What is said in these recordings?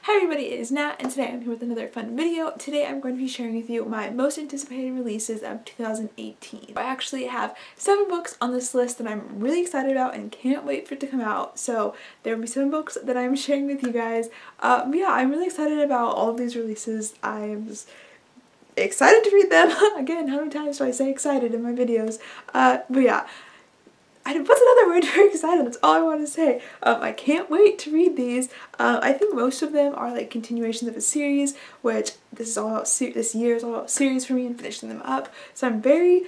Hi everybody, it is Nat, and today I'm here with another fun video. Today I'm going to be sharing with you my most anticipated releases of 2018. I actually have 7 books on this list that I'm really excited about and can't wait for it to come out. So there will be 7 books that I'm sharing with you guys. But yeah, I'm really excited about all of these releases. I'm just excited to read them. Again, how many times do I say excited in my videos? But yeah. What's another word for excited? That's all I want to say. I can't wait to read these. I think most of them are like continuations of a series, which this year is all about series for me and finishing them up. So I'm very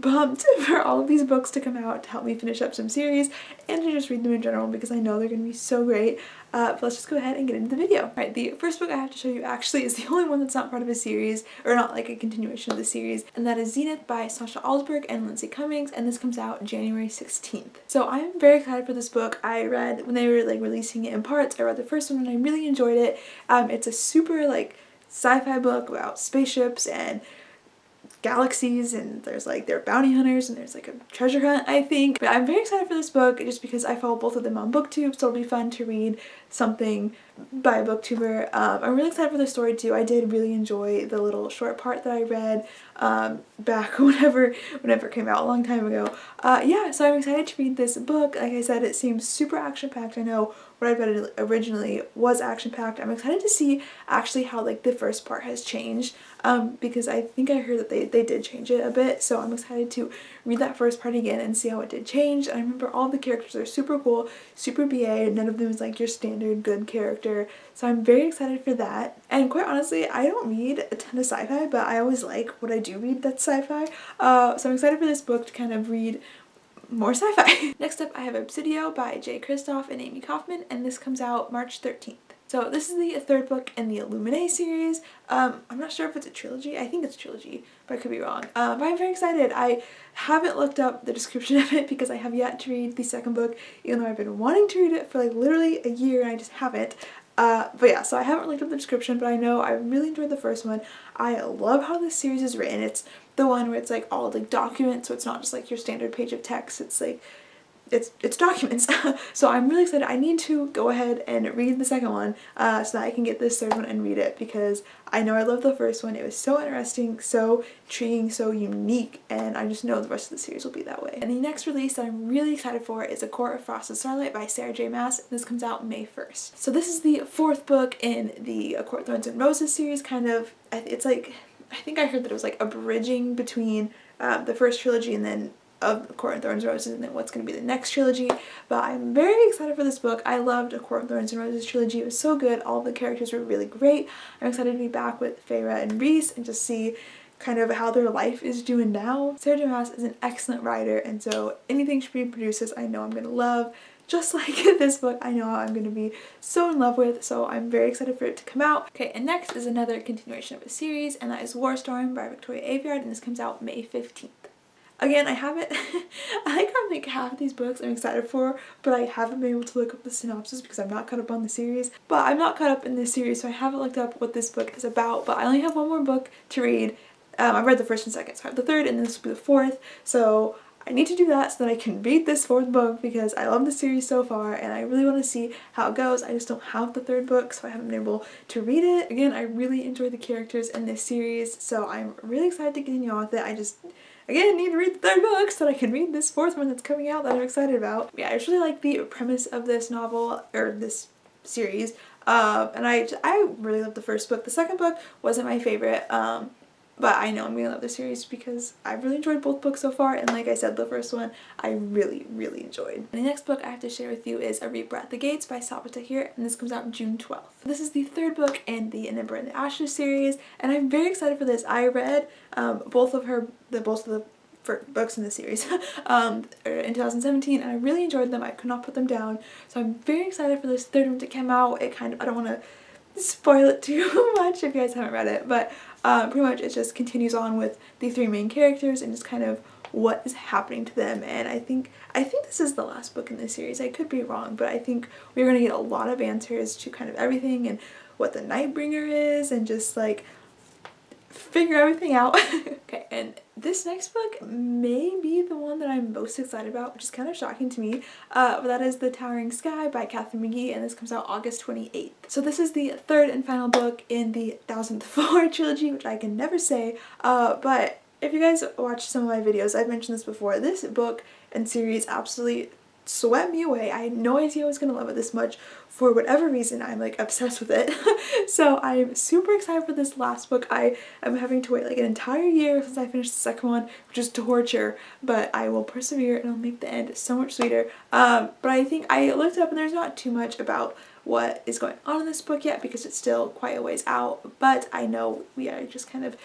pumped for all of these books to come out to help me finish up some series and to just read them in general because I know they're going to be so great. But let's just go ahead and get into the video. Alright, the first book I have to show you actually is the only one that's not part of a series, or not like a continuation of the series, and that is Xena by Sasha Alsberg and Lindsay Cummings, and this comes out January 16th. So I'm very excited for this book. I read, when they were like releasing it in parts, I read the first one and I really enjoyed it. It's a super like sci-fi book about spaceships and galaxies, and there's like they're bounty hunters and there's like a treasure hunt, I think. But I'm very excited for this book just because I follow both of them on BookTube, so it'll be fun to read something by a booktuber. I'm really excited for the story too. I did really enjoy the little short part that I read back whenever it came out a long time ago. Yeah, so I'm excited to read this book. Like I said, it seems super action-packed. I know what I read originally was action-packed. I'm excited to see actually how like the first part has changed because I think I heard that they did change it a bit, so I'm excited to read that first part again and see how it did change. And I remember all the characters are super cool, super BA, none of them is like your standard good character, so I'm very excited for that. And quite honestly, I don't read a ton of sci-fi, but I always like what I do read that's sci-fi, so I'm excited for this book to kind of read more sci-fi. Next up I have Obsidian by Jay Kristoff and Amy Kaufman, and this comes out March 13th. So this is the third book in the Illuminae series. I'm not sure if it's a trilogy. I think it's a trilogy, but I could be wrong. But I'm very excited. I haven't looked up the description of it because I have yet to read the second book, even though I've been wanting to read it for like literally a year and I just haven't. But yeah, so I haven't looked up the description, but I know I really enjoyed the first one. I love how this series is written. It's the one where it's like all like documents, so it's not just like your standard page of text. It's like it's documents. So I'm really excited. I need to go ahead and read the second one so that I can get this third one and read it, because I know I loved the first one. It was so interesting, so intriguing, so unique, and I just know the rest of the series will be that way. And the next release that I'm really excited for is A Court of Frost and Starlight by Sarah J Maas. This comes out May 1st. So this is the 4th book in the A Court of Thorns and Roses series, kind of. It's like, I think I heard that it was like a bridging between the first trilogy and then of A Court of Thorns and Roses and then what's going to be the next trilogy. But I'm very excited for this book. I loved A Court of Thorns and Roses trilogy. It was so good. All the characters were really great. I'm excited to be back with Feyre and Rhys and just see kind of how their life is doing now. Sarah J Maas is an excellent writer, and so anything she produces I know I'm going to love. Just like this book, I know I'm going to be so in love with, so I'm very excited for it to come out. Okay, and next is another continuation of a series, and that is Warstorm by Victoria Aveyard, and this comes out May 15th. Again, I haven't, I think I'm like half of these books I'm excited for, but I haven't been able to look up the synopsis because I'm not caught up on the series. But I'm not caught up in this series, so I haven't looked up what this book is about, but I only have one more book to read. I've read the first and second, so I have the third, and this will be the 4th, so I need to do that so that I can read this 4th book because I love the series so far and I really want to see how it goes. I just don't have the 3rd book, so I haven't been able to read it. Again, I really enjoy the characters in this series, so I'm really excited to continue on with it. I just, again, need to read the 3rd book so that I can read this 4th one that's coming out that I'm excited about. Yeah, I just really like the premise of this novel, or this series, and I really love the first book. The second book wasn't my favorite, but I know I'm gonna love the series because I've really enjoyed both books so far, and like I said, the first one I really enjoyed. And the next book I have to share with you is A Reaper at the Gates by Sabra Tahir, and this comes out June 12th. This is the 3rd book in the An Ember in the Ashes series, and I'm very excited for this. I read both of the books in the series in 2017, and I really enjoyed them. I could not put them down, so I'm very excited for this 3rd one to come out. It kind of, I don't want to spoil it too much if you guys haven't read it, but pretty much it just continues on with the 3 main characters and just kind of what is happening to them. And I think this is the last book in this series. I could be wrong, but I think we're going to get a lot of answers to kind of everything and what the Nightbringer is, and just like figure everything out. Okay, and this next book may be the one that I'm most excited about, which is kind of shocking to me, but that is The Towering Sky by Catherine McGee, and this comes out August 28th. So this is the third and final book in the 1000th Floor trilogy, which I can never say, but if you guys watch some of my videos, I've mentioned this before, this book and series absolutely swept me away. I had no idea I was gonna love it this much. For whatever reason, I'm like obsessed with it. So I'm super excited for this last book. I am having to wait like an entire year since I finished the second one, which is torture, but I will persevere and I'll make the end so much sweeter. But I think I looked up and there's not too much about what is going on in this book yet because it's still quite a ways out, but I know we are just kind of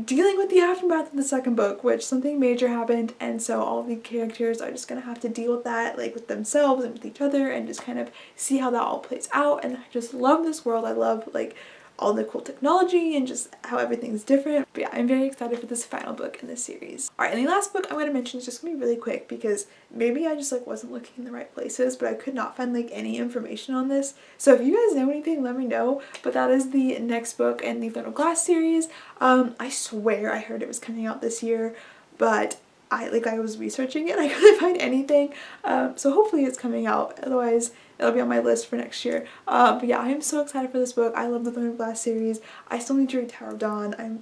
dealing with the aftermath of the second book, which something major happened, and so all the characters are just gonna have to deal with that, like with themselves and with each other, and just kind of see how that all plays out. And I just love this world. I love like all the cool technology and just how everything's different. But yeah, I'm very excited for this final book in this series. Alright, and the last book I'm going to mention is just going to be really quick because maybe I just like wasn't looking in the right places, but I could not find like any information on this. So if you guys know anything, let me know. But that is the next book in the Throne of Glass series. I swear I heard it was coming out this year, but I was researching it, I couldn't find anything, so hopefully it's coming out, otherwise it'll be on my list for next year. But yeah, I am so excited for this book. I love the Throne of Glass series. I still need to read Tower of Dawn. I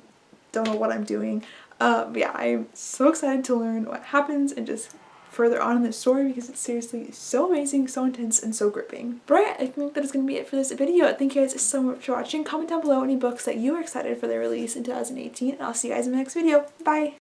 don't know what I'm doing, but yeah, I'm so excited to learn what happens and just further on in the story because it's seriously so amazing, so intense, and so gripping. But right, I think that is going to be it for this video. Thank you guys so much for watching. Comment down below any books that you are excited for their release in 2018, and I'll see you guys in the next video. Bye!